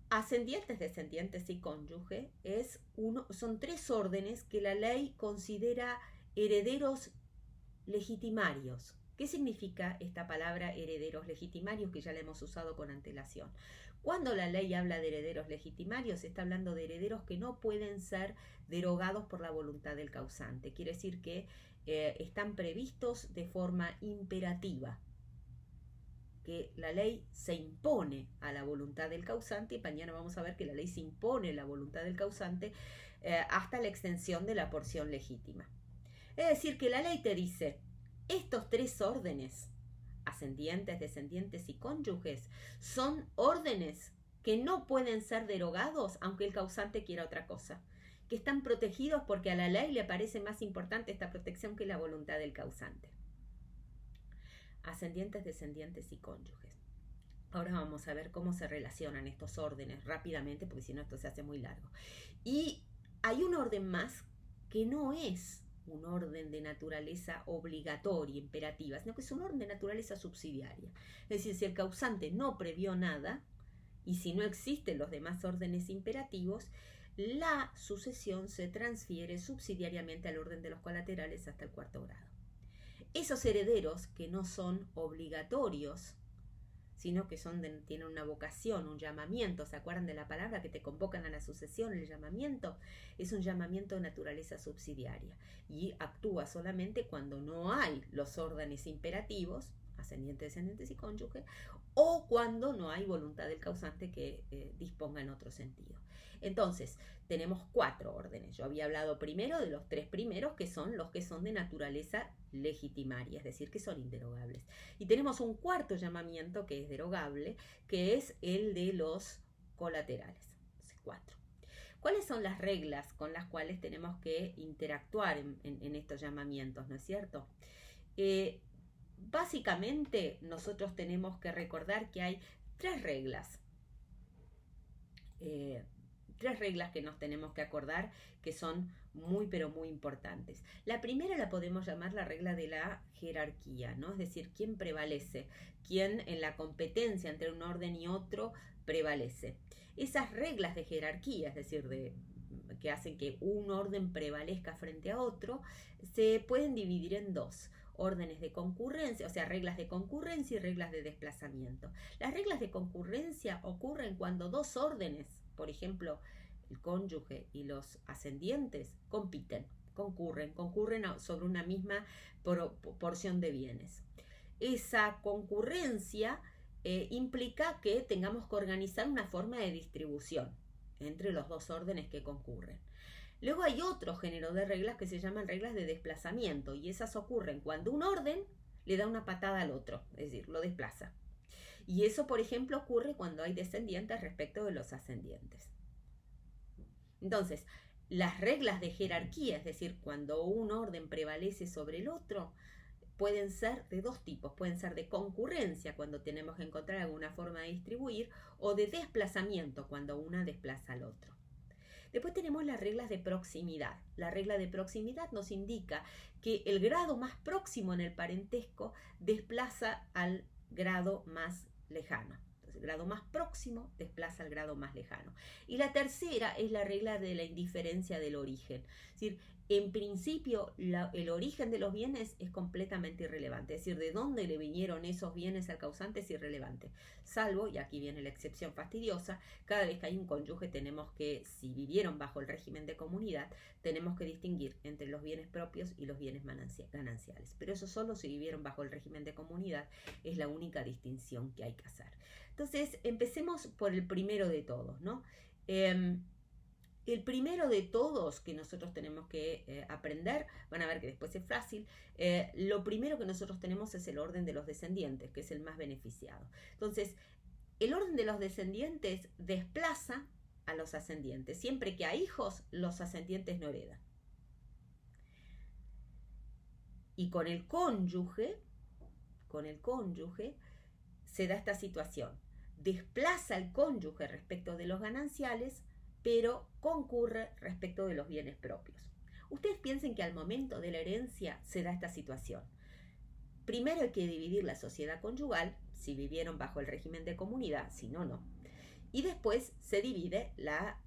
Ascendientes, descendientes y cónyuge son tres órdenes que la ley considera herederos legitimarios. ¿Qué significa esta palabra herederos legitimarios que ya la hemos usado con antelación? Cuando la ley habla de herederos legitimarios, está hablando de herederos que no pueden ser derogados por la voluntad del causante. Quiere decir que están previstos de forma imperativa, que la ley se impone a la voluntad del causante, y mañana vamos a ver que la ley se impone a la voluntad del causante hasta la extensión de la porción legítima. Es decir, que la ley te dice, estos tres órdenes, ascendientes, descendientes y cónyuges, son órdenes que no pueden ser derogados aunque el causante quiera otra cosa, que están protegidos porque a la ley le parece más importante esta protección que la voluntad del causante. Ascendientes, descendientes y cónyuges. Ahora vamos a ver cómo se relacionan estos órdenes rápidamente, porque si no esto se hace muy largo. Y hay un orden más que no es un orden de naturaleza obligatoria, imperativa, sino que es un orden de naturaleza subsidiaria. Es decir, si el causante no previó nada y si no existen los demás órdenes imperativos, la sucesión se transfiere subsidiariamente al orden de los colaterales hasta el cuarto grado. Esos herederos que no son obligatorios, sino que tienen una vocación, un llamamiento, ¿se acuerdan de la palabra que te convocan a la sucesión? El llamamiento es un llamamiento de naturaleza subsidiaria y actúa solamente cuando no hay los órdenes imperativos, ascendientes, descendientes y cónyuge, o cuando no hay voluntad del causante que disponga en otro sentido. Entonces, tenemos 4 órdenes. Yo había hablado primero de los 3 primeros, que son los que son de naturaleza legitimaria, es decir, que son inderogables. Y tenemos un cuarto llamamiento que es derogable, que es el de los colaterales. Entonces, 4. ¿Cuáles son las reglas con las cuales tenemos que interactuar en estos llamamientos, no es cierto? Básicamente, nosotros tenemos que recordar que hay 3 reglas. 3 reglas que nos tenemos que acordar que son muy pero muy importantes. La primera la podemos llamar la regla de la jerarquía, ¿no? Es decir, quién prevalece, quién en la competencia entre un orden y otro prevalece. Esas reglas de jerarquía, es decir, que hacen que un orden prevalezca frente a otro, se pueden dividir en 2. Órdenes de concurrencia, o sea, reglas de concurrencia y reglas de desplazamiento. Las reglas de concurrencia ocurren cuando 2 órdenes, por ejemplo, el cónyuge y los ascendientes, concurren sobre una misma porción de bienes. Esa concurrencia implica que tengamos que organizar una forma de distribución entre los 2 órdenes que concurren. Luego hay otro género de reglas que se llaman reglas de desplazamiento, y esas ocurren cuando un orden le da una patada al otro, es decir, lo desplaza. Y eso, por ejemplo, ocurre cuando hay descendientes respecto de los ascendientes. Entonces, las reglas de jerarquía, es decir, cuando un orden prevalece sobre el otro, pueden ser de 2 tipos. Pueden ser de concurrencia, cuando tenemos que encontrar alguna forma de distribuir, o de desplazamiento, cuando una desplaza al otro. Después tenemos las reglas de proximidad. La regla de proximidad nos indica que el grado más próximo en el parentesco desplaza al grado más lejano. Entonces, el grado más próximo desplaza al grado más lejano. Y la tercera es la regla de la indiferencia del origen. Es decir, en principio, el origen de los bienes es completamente irrelevante. Es decir, de dónde le vinieron esos bienes al causante es irrelevante. Salvo, y aquí viene la excepción fastidiosa, cada vez que hay un cónyuge tenemos que, si vivieron bajo el régimen de comunidad, tenemos que distinguir entre los bienes propios y los bienes gananciales. Pero eso solo si vivieron bajo el régimen de comunidad, es la única distinción que hay que hacer. Entonces, empecemos por el primero de todos, ¿no? El primero de todos que nosotros tenemos que aprender, van a ver que después es fácil, lo primero que nosotros tenemos es el orden de los descendientes, que es el más beneficiado. Entonces, el orden de los descendientes desplaza a los ascendientes. Siempre que hay hijos, los ascendientes no heredan. Y con el cónyuge se da esta situación. Desplaza al cónyuge respecto de los gananciales, pero concurre respecto de los bienes propios. Ustedes piensen que al momento de la herencia se da esta situación. Primero hay que dividir la sociedad conyugal, si vivieron bajo el régimen de comunidad, si no, no. y después se divide la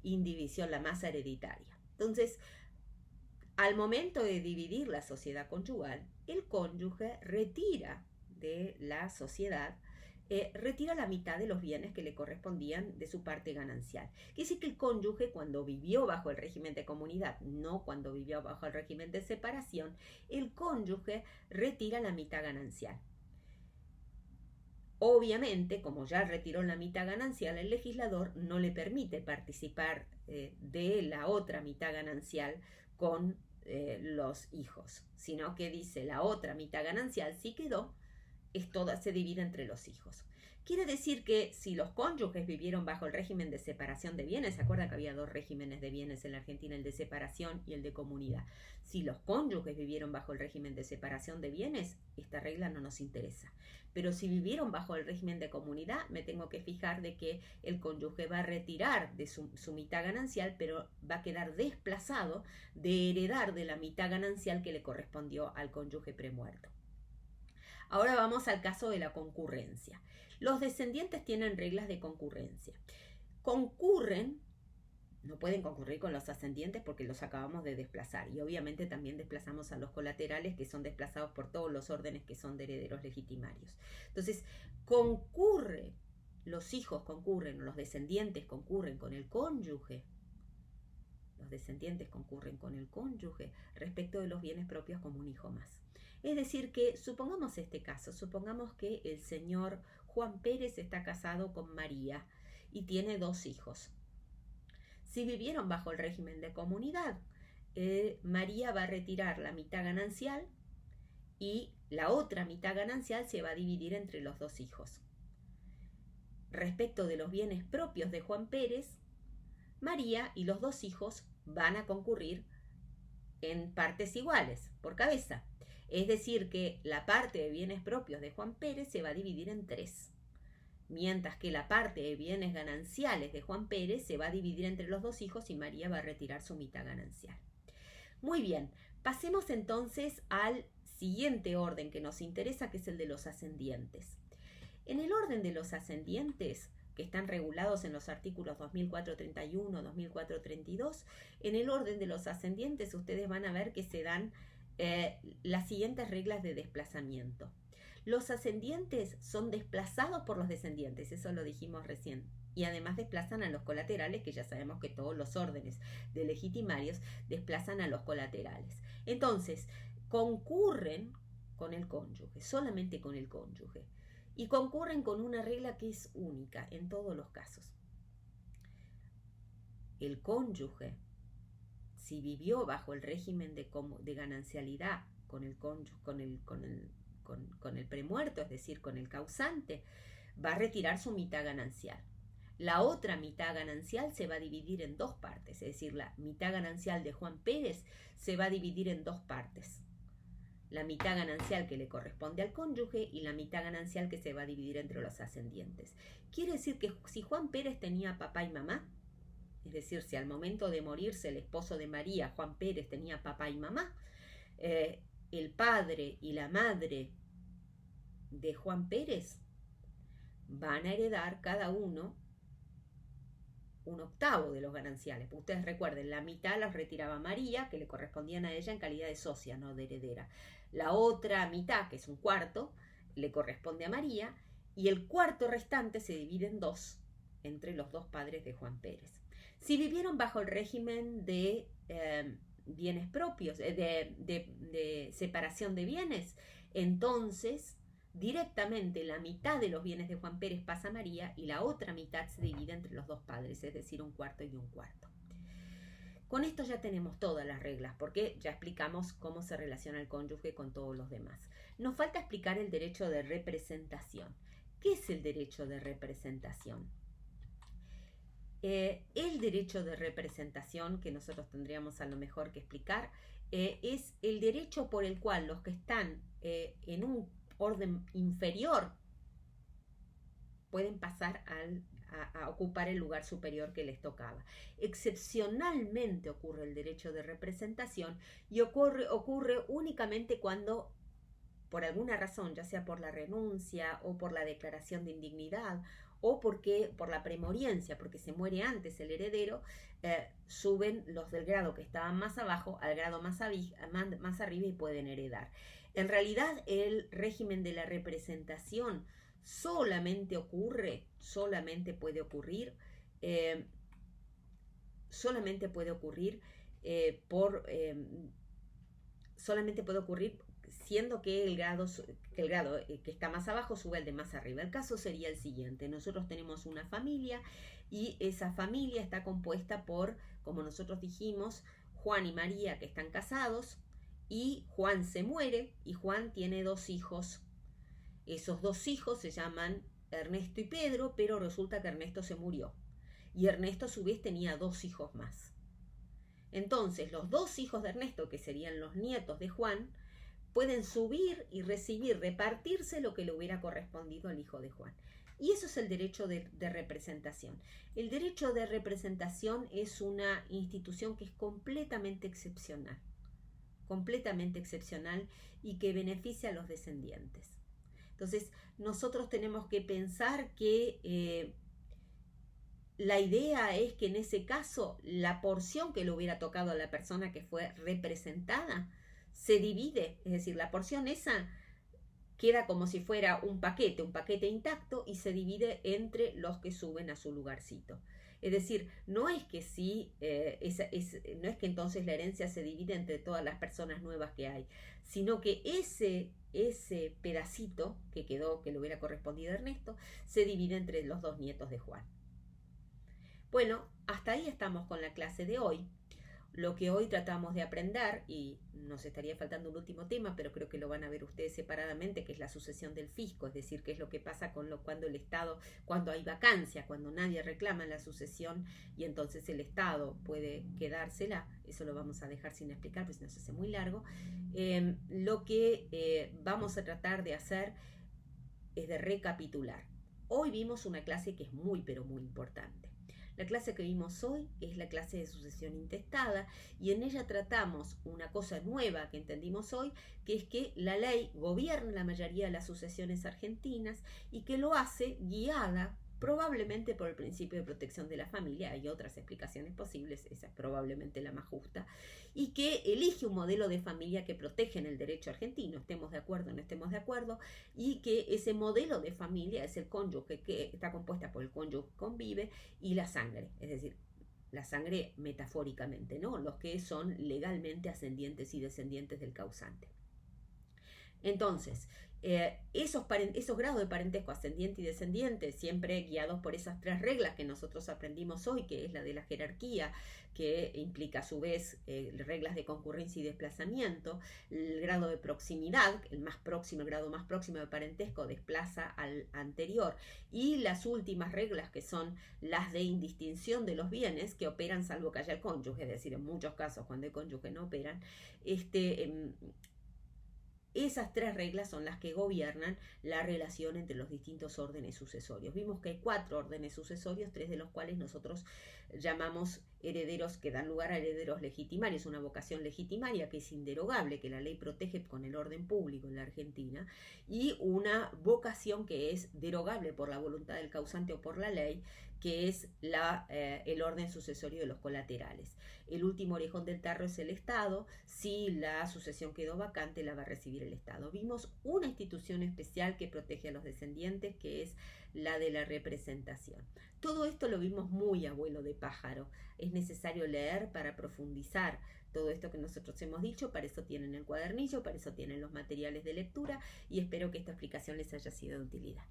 indivisión, la masa hereditaria. Entonces, al momento de dividir la sociedad conyugal, el cónyuge retira de la sociedad, retira la mitad de los bienes que le correspondían de su parte ganancial. Quiere decir que el cónyuge, cuando vivió bajo el régimen de comunidad, no cuando vivió bajo el régimen de separación, el cónyuge retira la mitad ganancial. Obviamente, como ya retiró la mitad ganancial, el legislador no le permite participar de la otra mitad ganancial con los hijos, sino que dice la otra mitad ganancial sí quedó, es toda, se divide entre los hijos. Quiere decir que si los cónyuges vivieron bajo el régimen de separación de bienes, ¿se acuerdan que había dos regímenes de bienes en la Argentina, el de separación y el de comunidad? Si los cónyuges vivieron bajo el régimen de separación de bienes, esta regla no nos interesa. Pero si vivieron bajo el régimen de comunidad, me tengo que fijar de que el cónyuge va a retirar de su mitad ganancial, pero va a quedar desplazado de heredar de la mitad ganancial que le correspondió al cónyuge premuerto. Ahora vamos al caso de la concurrencia. Los descendientes tienen reglas de concurrencia. Concurren, no pueden concurrir con los ascendientes porque los acabamos de desplazar, y obviamente también desplazamos a los colaterales, que son desplazados por todos los órdenes que son de herederos legitimarios. Entonces, los hijos concurren, los descendientes concurren con el cónyuge. Los descendientes concurren con el cónyuge respecto de los bienes propios como un hijo más. Es decir que, supongamos este caso, supongamos que el señor Juan Pérez está casado con María y tiene 2 hijos. Si vivieron bajo el régimen de comunidad, María va a retirar la mitad ganancial y la otra mitad ganancial se va a dividir entre los 2 hijos. Respecto de los bienes propios de Juan Pérez, María y los 2 hijos van a concurrir en partes iguales, por cabeza. Es decir que la parte de bienes propios de Juan Pérez se va a dividir en 3, mientras que la parte de bienes gananciales de Juan Pérez se va a dividir entre los 2 hijos y María va a retirar su mitad ganancial. Muy bien, pasemos entonces al siguiente orden que nos interesa, que es el de los ascendientes. En el orden de los ascendientes, que están regulados en los artículos 2431, 2432, en el orden de los ascendientes ustedes van a ver que se dan las siguientes reglas de desplazamiento. Los ascendientes son desplazados por los descendientes, eso lo dijimos recién, y además desplazan a los colaterales, que ya sabemos que todos los órdenes de legitimarios desplazan a los colaterales. Entonces, concurren con el cónyuge, solamente con el cónyuge, y concurren con una regla que es única en todos los casos. El cónyuge, si vivió bajo el régimen de ganancialidad con el premuerto, es decir, con el causante, va a retirar su mitad ganancial. La otra mitad ganancial se va a dividir en 2 partes, es decir, la mitad ganancial de Juan Pérez se va a dividir en 2 partes. La mitad ganancial que le corresponde al cónyuge y la mitad ganancial que se va a dividir entre los ascendientes. Quiere decir que si Juan Pérez tenía papá y mamá, es decir, si al momento de morirse el esposo de María, Juan Pérez, tenía papá y mamá, el padre y la madre de Juan Pérez van a heredar cada uno 1/8 de los gananciales. Ustedes recuerden, la mitad los retiraba María, que le correspondían a ella en calidad de socia, no de heredera. La otra mitad, que es 1/4, le corresponde a María, y el cuarto restante se divide en 2 entre los 2 padres de Juan Pérez. Si vivieron bajo el régimen de bienes propios, de separación de bienes, entonces directamente la mitad de los bienes de Juan Pérez pasa a María y la otra mitad se divide entre los 2 padres, es decir, 1/4 y 1/4. Con esto ya tenemos todas las reglas, porque ya explicamos cómo se relaciona el cónyuge con todos los demás. Nos falta explicar el derecho de representación. ¿Qué es el derecho de representación? El derecho de representación que nosotros tendríamos a lo mejor que explicar es el derecho por el cual los que están en un orden inferior pueden pasar a ocupar el lugar superior que les tocaba. Excepcionalmente ocurre el derecho de representación y ocurre únicamente cuando, por alguna razón, ya sea por la renuncia o por la declaración de indignidad o porque por la premoriencia, porque se muere antes el heredero, suben los del grado que estaban más abajo al grado más arriba y pueden heredar. En realidad el régimen de la representación solamente puede ocurrir siendo que el grado que está más abajo sube al de más arriba. El caso sería el siguiente: nosotros tenemos una familia y esa familia está compuesta por, como nosotros dijimos, Juan y María, que están casados, y Juan se muere y Juan tiene 2 hijos. Esos 2 hijos se llaman Ernesto y Pedro, pero resulta que Ernesto se murió y Ernesto a su vez tenía 2 hijos más. Entonces los 2 hijos de Ernesto, que serían los nietos de Juan, pueden subir y repartirse lo que le hubiera correspondido al hijo de Juan. Y eso es el derecho de representación. El derecho de representación es una institución que es completamente excepcional y que beneficia a los descendientes. Entonces, nosotros tenemos que pensar que la idea es que en ese caso la porción que le hubiera tocado a la persona que fue representada se divide, es decir, la porción esa queda como si fuera un paquete intacto y se divide entre los que suben a su lugarcito. Es decir, no es que no es que entonces la herencia se divide entre todas las personas nuevas que hay, sino que ese pedacito que quedó, que le hubiera correspondido a Ernesto, se divide entre los 2 nietos de Juan. Bueno, hasta ahí estamos con la clase de hoy. Lo que hoy tratamos de aprender, y nos estaría faltando un último tema, pero creo que lo van a ver ustedes separadamente, que es la sucesión del fisco, es decir, qué es lo que pasa cuando el Estado, cuando hay vacancia, cuando nadie reclama la sucesión y entonces el Estado puede quedársela. Eso lo vamos a dejar sin explicar, pues no se hace muy largo. Lo que vamos a tratar de hacer es de recapitular. Hoy vimos una clase que es muy, pero muy importante. La clase que vimos hoy es la clase de sucesión intestada y en ella tratamos una cosa nueva que entendimos hoy, que es que la ley gobierna la mayoría de las sucesiones argentinas y que lo hace guiada probablemente por el principio de protección de la familia. Hay otras explicaciones posibles, esa es probablemente la más justa, y que elige un modelo de familia que protege en el derecho argentino, estemos de acuerdo o no estemos de acuerdo, y que ese modelo de familia es el cónyuge, que está compuesta por el cónyuge que convive y la sangre, es decir, la sangre metafóricamente, ¿no? Los que son legalmente ascendientes y descendientes del causante. Entonces, esos grados de parentesco ascendiente y descendiente, siempre guiados por esas 3 reglas que nosotros aprendimos hoy, que es la de la jerarquía, que implica a su vez reglas de concurrencia y desplazamiento, el grado de proximidad, el grado más próximo de parentesco desplaza al anterior, y las últimas reglas, que son las de indistinción de los bienes, que operan salvo que haya el cónyuge, es decir, en muchos casos cuando hay cónyuge no operan. Esas 3 reglas son las que gobiernan la relación entre los distintos órdenes sucesorios. Vimos que hay 4 órdenes sucesorios, 3 de los cuales nosotros llamamos herederos, que dan lugar a herederos legitimarios, una vocación legitimaria que es inderogable, que la ley protege con el orden público en la Argentina, y una vocación que es derogable por la voluntad del causante o por la ley, que es el orden sucesorio de los colaterales. El último orejón del tarro es el Estado. Si la sucesión quedó vacante, la va a recibir el Estado. Vimos una institución especial que protege a los descendientes, que es la de la representación. Todo esto lo vimos muy a vuelo de pájaro. Es necesario leer para profundizar todo esto que nosotros hemos dicho. Para eso tienen el cuadernillo, para eso tienen los materiales de lectura, y espero que esta explicación les haya sido de utilidad.